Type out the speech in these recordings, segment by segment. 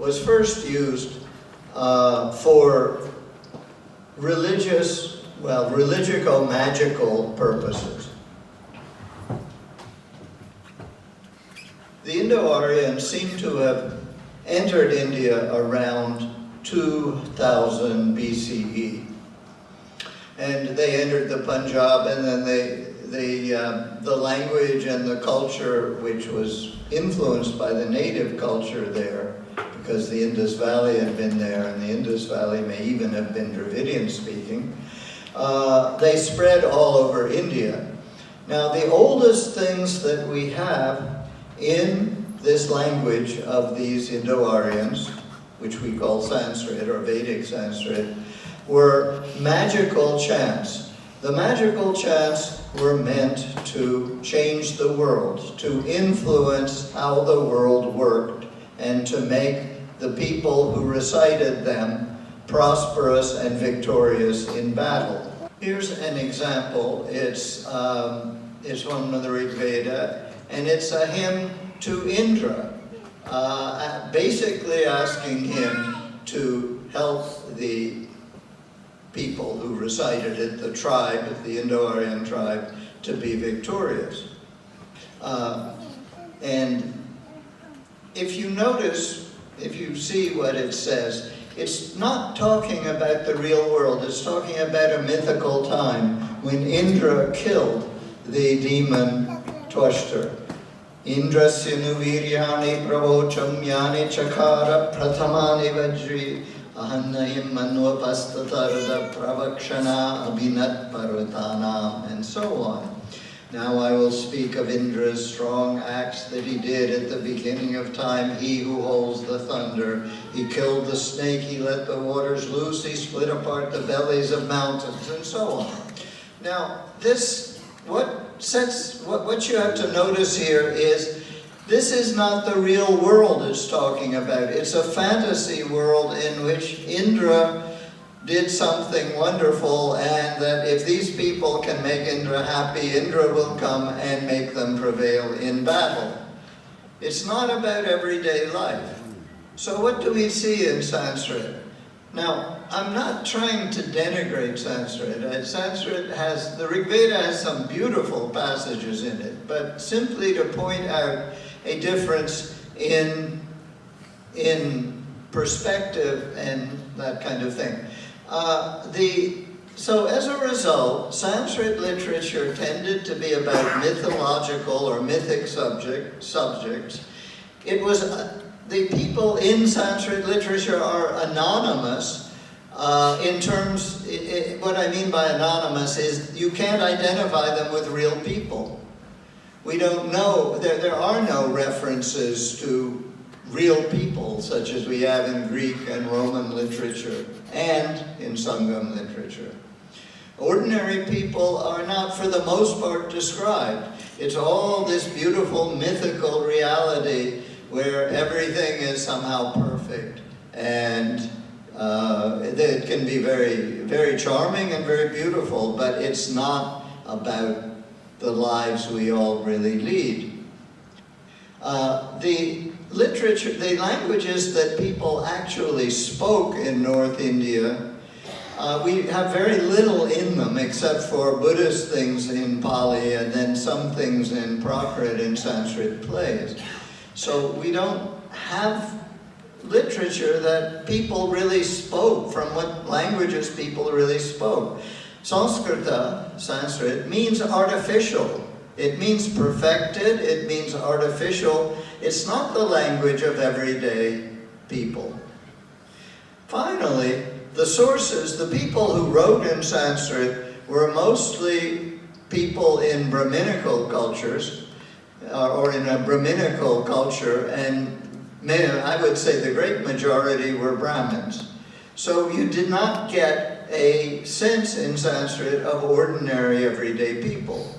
was first used for religico-magical purposes. The Indo-Aryans seem to have entered India around 2000 BCE. And they entered the Punjab, and then the language and the culture, which was influenced by the native culture there, because the Indus Valley had been there, and the Indus Valley may even have been Dravidian speaking, they spread all over India. Now, the oldest things that we have in this language of these Indo-Aryans, which we call Sanskrit or Vedic Sanskrit, were magical chants. The magical chants were meant to change the world, to influence how the world worked, and to make the people who recited them prosperous and victorious in battle. Here's an example. It's from the Rig Veda, and it's a hymn to Indra, basically asking him to help the people who recited it, the tribe, the Indo-Aryan tribe, to be victorious. And if you notice, if you see what it says, it's not talking about the real world, it's talking about a mythical time when Indra killed the demon Twashter. Indrasya nu viryani pravochamyani chakara prathamani vajri ahannahim manvapastatarda pravakshana abhinat parvatanam, and so on. Now I will speak of Indra's strong acts that he did at the beginning of time. He who holds the thunder, he killed the snake, he let the waters loose, he split apart the bellies of mountains, and so on. Now this, what you have to notice here is, this is not the real world it's talking about. It's a fantasy world in which Indra did something wonderful, and that if these people can make Indra happy, Indra will come and make them prevail in battle. It's not about everyday life. So what do we see in Sanskrit? Now, I'm not trying to denigrate Sanskrit. The Rig Veda has some beautiful passages in it, but simply to point out a difference in perspective and that kind of thing. So as a result, Sanskrit literature tended to be about mythological or mythic subjects. It was, the people in Sanskrit literature are anonymous in terms, what I mean by anonymous is you can't identify them with real people. We don't know, there are no references to real people such as we have in Greek and Roman literature and in Sangam literature. Ordinary people are not, for the most part, described. It's all this beautiful mythical reality where everything is somehow perfect, and it can be very, very charming and very beautiful, but it's not about the lives we all really lead. The languages that people actually spoke in North India, we have very little in them except for Buddhist things in Pali and then some things in Prakrit in Sanskrit plays. So we don't have literature that people really spoke, from what languages people really spoke. Sanskrit, means artificial. It means perfected, it means artificial. It's not the language of everyday people. Finally, the sources, the people who wrote in Sanskrit were mostly people in Brahminical cultures, or in a Brahminical culture, and I would say the great majority were Brahmins. So you did not get a sense in Sanskrit of ordinary everyday people.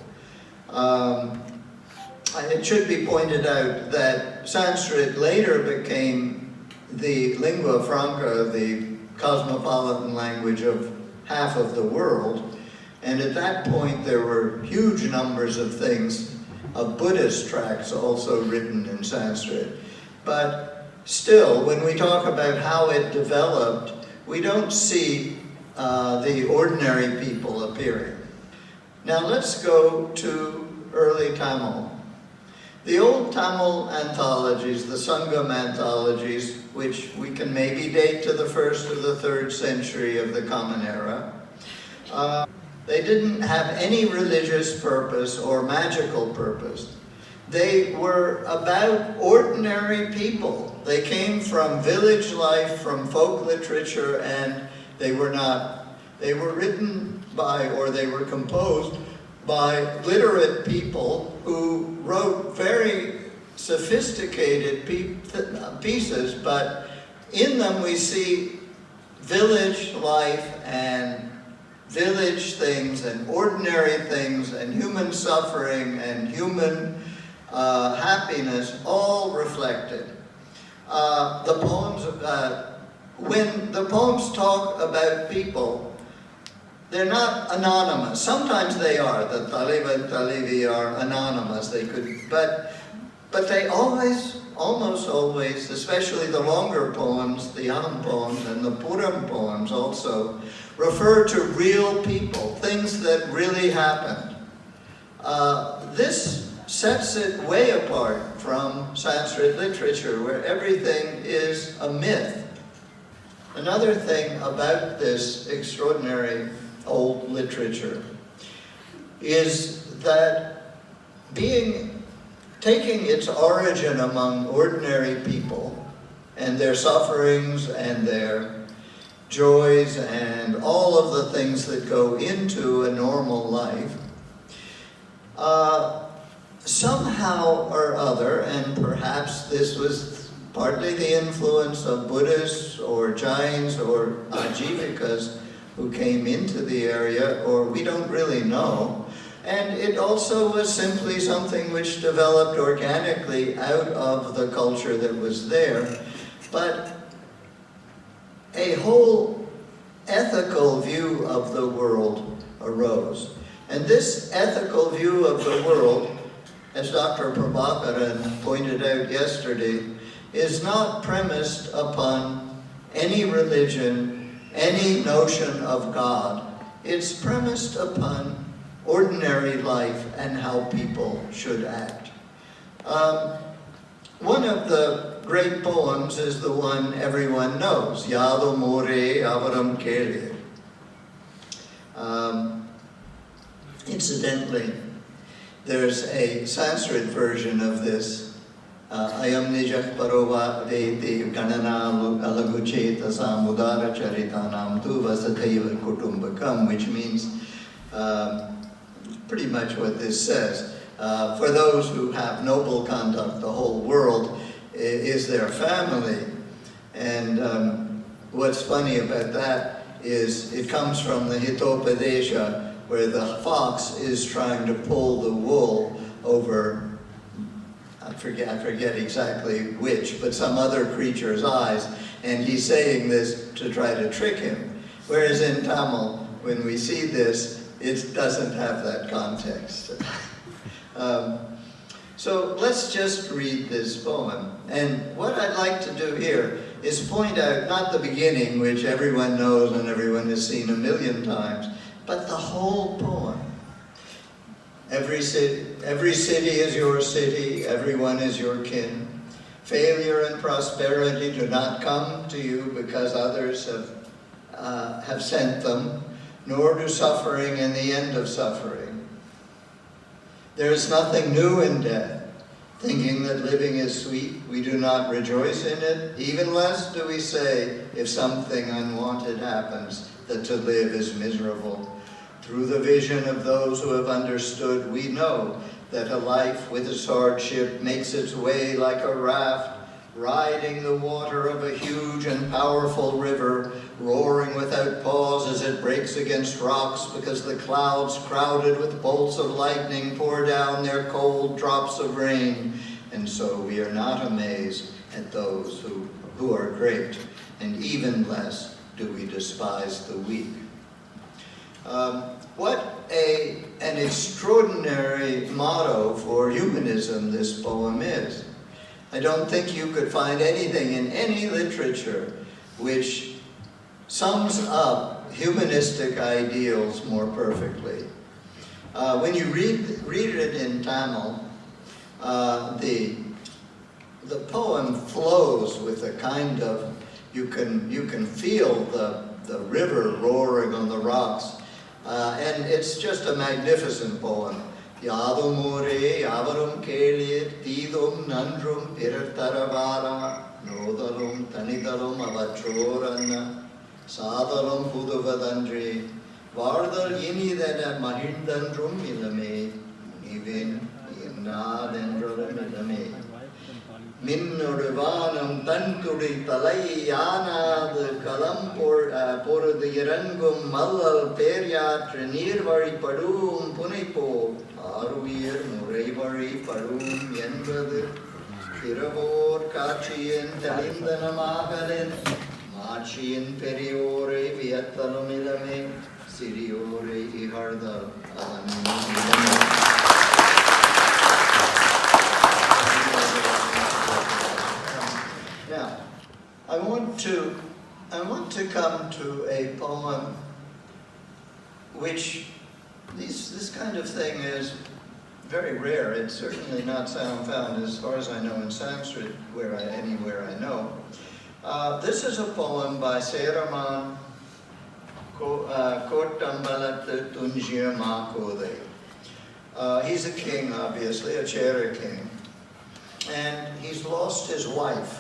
It should be pointed out that Sanskrit later became the lingua franca, the cosmopolitan language of half of the world, and at that point there were huge numbers of things, of Buddhist tracts also written in Sanskrit. But still, when we talk about how it developed, we don't see the ordinary people appearing. Now let's go to early Tamil. The old Tamil anthologies, the Sangam anthologies, which we can maybe date to the 1st or the 3rd century of the Common Era, they didn't have any religious purpose or magical purpose. They were about ordinary people. They came from village life, from folk literature, and they were written by, or they were composed by literate people who wrote very sophisticated pieces, but in them we see village life and village things and ordinary things and human suffering and human happiness all reflected. The poems, when the poems talk about people, they're not anonymous. Sometimes they are. The Taliba and Talibi are anonymous. They could, but they always, almost always, especially the longer poems, the Aham poems and the Puram poems also, refer to real people, things that really happened. This sets it way apart from Sanskrit literature, where everything is a myth. Another thing about this extraordinary old literature is that taking its origin among ordinary people and their sufferings and their joys and all of the things that go into a normal life, somehow or other, and perhaps this was partly the influence of Buddhists or Jains or Ajivikas who came into the area, or we don't really know. And it also was simply something which developed organically out of the culture that was there. But a whole ethical view of the world arose. And this ethical view of the world, as Dr. Prabhakaran pointed out yesterday, is not premised upon any religion, any notion of God. It's premised upon ordinary life and how people should act. One of the great poems is the one everyone knows, Yadu More Avaram Kele. Incidentally, there's a Sanskrit version of this, Ayam Nijak Parova Veti Ganana Alagucheta Samudara Charitanam Tu Vasataiva Kutumbakam, which means pretty much what this says. For those who have noble conduct, the whole world is their family. And what's funny about that is it comes from the Hitopadesha, where the fox is trying to pull the wool over, I forget exactly which, but some other creature's eyes, and he's saying this to try to trick him. Whereas in Tamil, when we see this, it doesn't have that context. So let's just read this poem. And what I'd like to do here is point out not the beginning, which everyone knows and everyone has seen a million times, but the whole poem. Every city is your city, everyone is your kin. Failure and prosperity do not come to you because others have sent them, nor do suffering and the end of suffering. There is nothing new in death. Thinking that living is sweet, we do not rejoice in it. Even less do we say, if something unwanted happens, that to live is miserable. Through the vision of those who have understood, we know that a life with its hardship makes its way like a raft, riding the water of a huge and powerful river, roaring without pause as it breaks against rocks because the clouds crowded with bolts of lightning pour down their cold drops of rain. And so we are not amazed at those who are great, and even less do we despise the weak. What an extraordinary motto for humanism this poem is. I don't think you could find anything in any literature which sums up humanistic ideals more perfectly. When you read it in Tamil, the poem flows with a kind of, you can feel the river roaring on the rocks, and it's just a magnificent poem. Yadumure yavarum keliyir teedum nandrum pirataravara nodalum tanidalum avachorana sadalum puduvadandri vardal inidana mahindandrum ilame munivin innadendrum ilame மின்னொடுவானம் தன்துடி தலை யானாது களம் பொருது இறங்கும் மல்லல் பேர்யாற்று நீர்வழி படும் புனைப்போல் ஆருயிர் முறைவழி படும் என்பது பிறவோர் காட்சியின் தெளிந்தனமாகலின் மாட்சியின் பெரியோரை வியத்தலும் இளமே சிறியோரை இகழ்தல் அதன் Now, I want to come to a poem which this kind of thing is very rare. It's certainly not found, as far as I know, in Sanskrit anywhere I know. This is a poem by Seraman Kottambalat Tunjir Makode. He's a king, obviously, a Chera king, and he's lost his wife.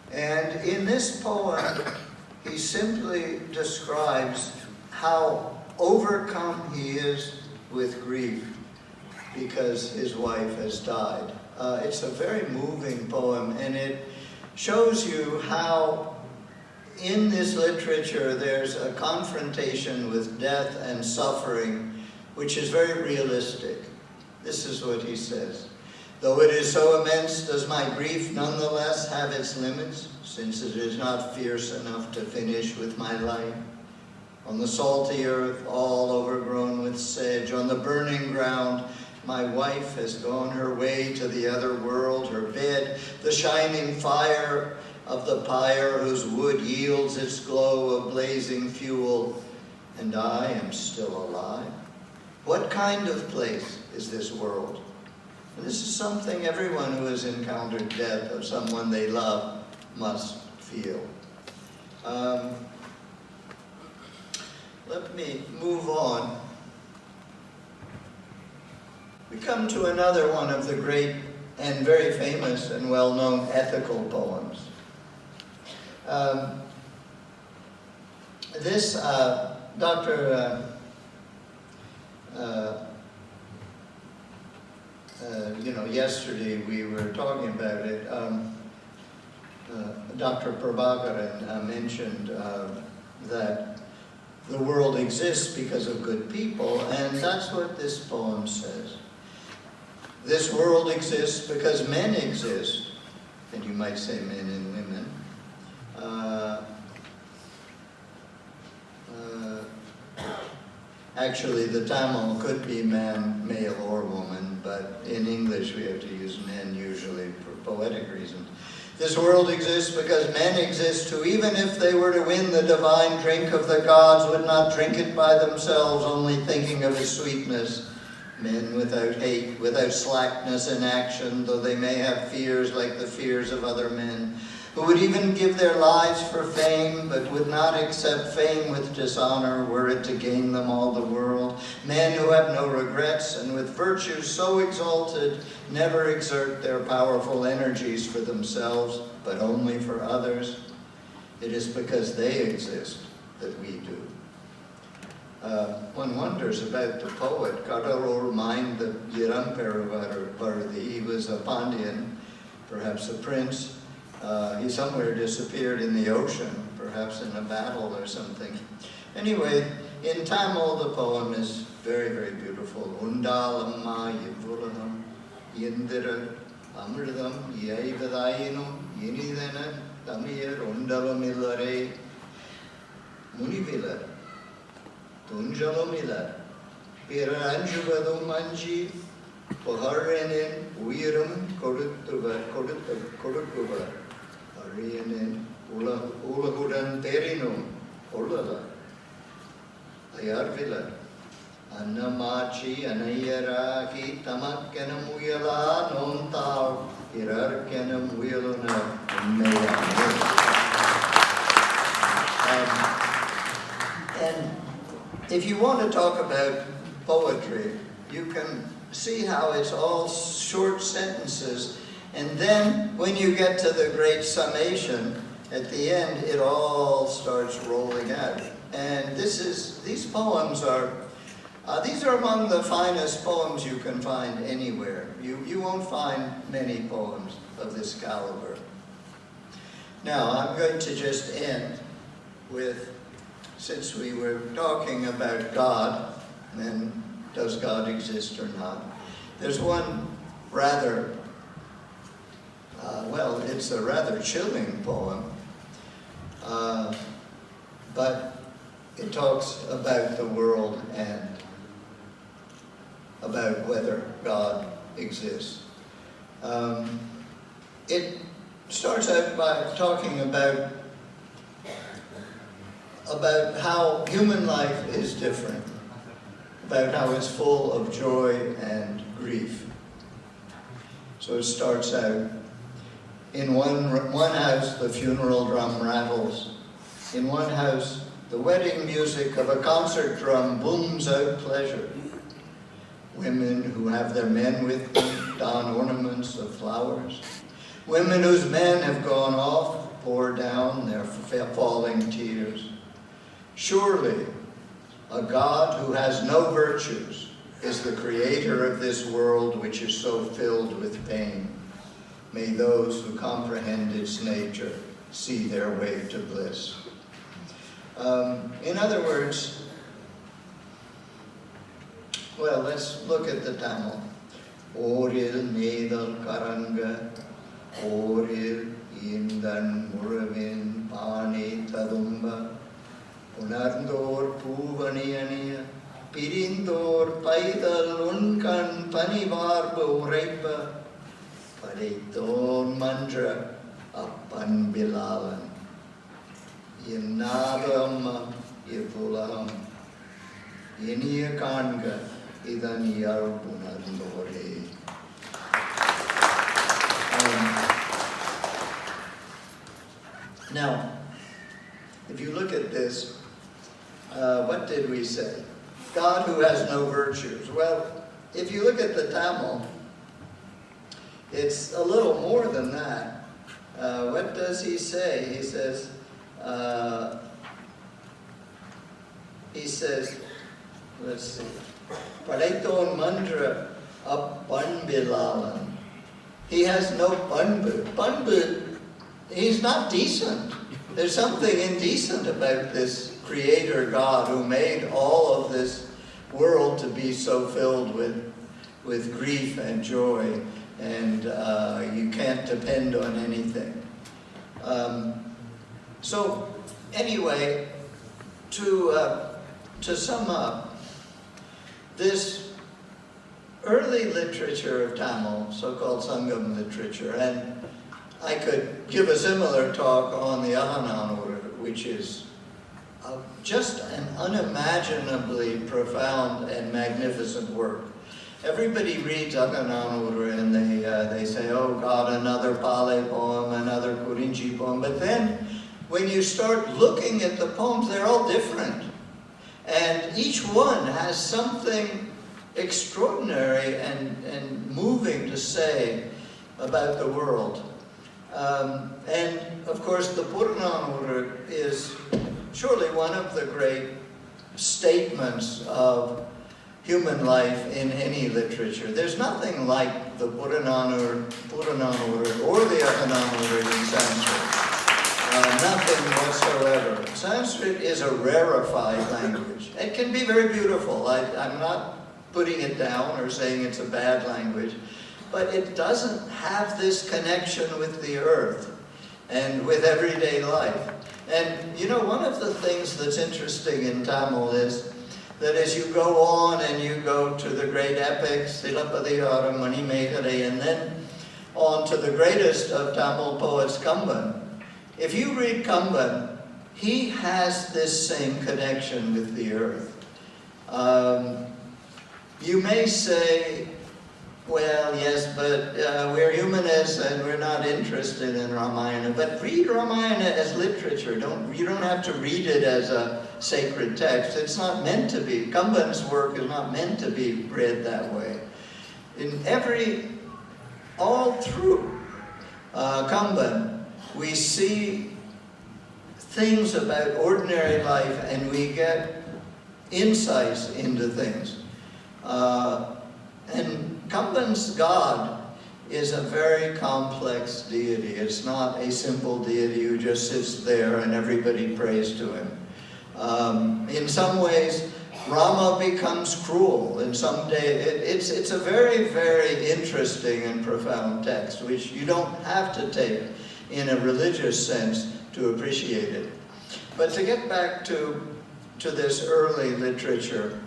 And in this poem, he simply describes how overcome he is with grief because his wife has died. It's a very moving poem, and it shows you how in this literature there's a confrontation with death and suffering, which is very realistic. This is what he says. Though it is so immense, does my grief nonetheless have its limits, since it is not fierce enough to finish with my life? On the salty earth, all overgrown with sedge, on the burning ground, my wife has gone her way to the other world, her bed, the shining fire of the pyre whose wood yields its glow of blazing fuel, and I am still alive. What kind of place is this world? And this is something everyone who has encountered death of someone they love must feel. Let me move on. We come to another one of the great and very famous and well-known ethical poems. Yesterday we were talking about it. Dr. Prabhakaran mentioned that the world exists because of good people, and that's what this poem says. This world exists because men exist, and you might say men and women. Actually, the Tamil could be man, male, or woman, but in English we have to use men usually for poetic reasons. This world exists because men exist who, even if they were to win the divine drink of the gods, would not drink it by themselves, only thinking of its sweetness. Men without hate, without slackness in action, though they may have fears like the fears of other men, who would even give their lives for fame, but would not accept fame with dishonor, were it to gain them all the world. Men who have no regrets, and with virtues so exalted, never exert their powerful energies for themselves, but only for others. It is because they exist that we do. One wonders about the poet, Kadarur Mind the Yiramperuvarthi. He was a Pandyan, perhaps a prince. He somewhere disappeared in the ocean, perhaps in a battle or something. Anyway, in Tamil the poem is very, very beautiful. Undalamma yivulaham yindira amridam yaivadayinum yinidana tamiyar undalamillare munivilar tunjalamillar piranjuvadum anji Poharinin uirum koduttuvar. Arinin ulagudan perinum kollala. Ayarvila. Annamachi anayaraki tamakkenamuyala nontal irarkenamuyaluna unnayamur. And if you want to talk about poetry, you can see how it's all short sentences, and then when you get to the great summation, at the end it all starts rolling out. And these poems are, these are among the finest poems you can find anywhere. You won't find many poems of this caliber. Now, I'm going to just end with, since we were talking about God, and does God exist or not, there's one rather, well, it's a rather chilling poem, but it talks about the world and about whether God exists. It starts out by talking about how human life is different, about how it's full of joy and grief. So it starts out, in one house the funeral drum rattles. In one house the wedding music of a concert drum booms out pleasure. Women who have their men with them don ornaments of flowers. Women whose men have gone off pour down their falling tears. Surely a God who has no virtues is the creator of this world which is so filled with pain. May those who comprehend its nature see their way to bliss. In other words, well, let's look at the Tamil. Oril Nedal Karanga, Oril Indan Muravin Pani Tadumba, Unardor Puvaniania, Pirindor Paidal Unkan Panivarba Ureipa, Pariton Mandra Appan Bilalan, Yenadam Ipulaham, Yeniya Kanga, Idan Yarpunandore. Now, if you look at this, what did we say? God who has no virtues. Well, if you look at the Tamil, it's a little more than that. What does he say? He says, let's see, Palaiton Mandra Appanbilalan. He has no panbu. Panbu, he's not decent. There's something indecent about this creator God who made all of this world to be so filled with grief and joy, and you can't depend on anything. So anyway, to sum up, this early literature of Tamil, so-called Sangam literature, and I could give a similar talk on the Ahananur, which is just an unimaginably profound and magnificent work. Everybody reads Ahananur and they say, oh God, another Pali poem, another Kurinchi poem, but then when you start looking at the poems, they're all different. And each one has something extraordinary and moving to say about the world. And of course the Purananur is surely one of the great statements of human life in any literature. There's nothing like the Purananur or the Ahananur in Sanskrit. Nothing whatsoever. Sanskrit is a rarefied language. It can be very beautiful. I'm not putting it down or saying it's a bad language, but it doesn't have this connection with the earth and with everyday life. And you know, one of the things that's interesting in Tamil is that as you go on and you go to the great epics, Silapadihara, Manimekare, and then on to the greatest of Tamil poets, Kamban. If you read Kamban, he has this same connection with the earth. You may say, well, yes, but we're humanists and we're not interested in Ramayana. But read Ramayana as literature. You don't have to read it as a sacred text. It's not meant to be. Kamban's work is not meant to be read that way. All through Kamban, we see things about ordinary life and we get insights into things. And Kamban's God is a very complex deity. It's not a simple deity who just sits there and everybody prays to him. In some ways, Rama becomes cruel. In some day, it's a very, very interesting and profound text, which you don't have to take in a religious sense to appreciate it. But to get back to this early literature,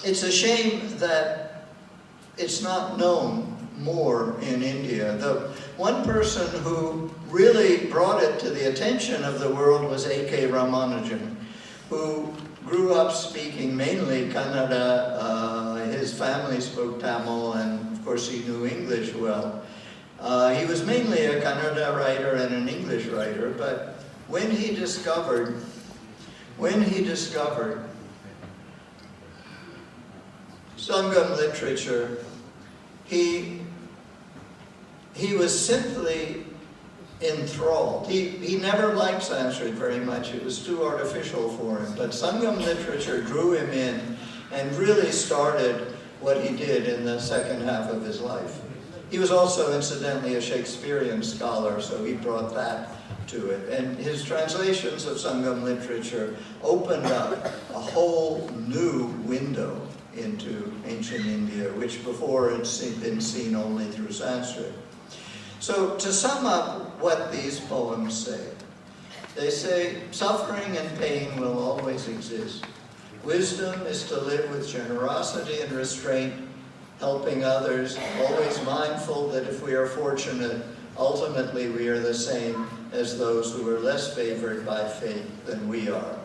it's a shame that it's not known more in India. The one person who really brought it to the attention of the world was A.K. Ramanujan, who grew up speaking mainly Kannada. His family spoke Tamil, and of course he knew English well. He was mainly a Kannada writer and an English writer, but when he discovered Sangam literature, he was simply enthralled. He never liked Sanskrit very much. It was too artificial for him. But Sangam literature drew him in and really started what he did in the second half of his life. He was also, incidentally, a Shakespearean scholar, so he brought that to it. And his translations of Sangam literature opened up a whole new window into ancient India, which before had been seen only through Sanskrit. So to sum up what these poems say, they say suffering and pain will always exist. Wisdom is to live with generosity and restraint, helping others, always mindful that if we are fortunate, ultimately we are the same as those who are less favored by fate than we are.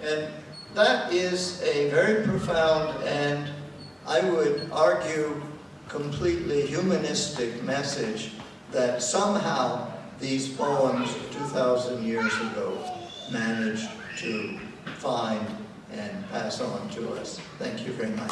And that is a very profound and, I would argue, completely humanistic message that somehow these poems 2,000 years ago managed to find and pass on to us. Thank you very much.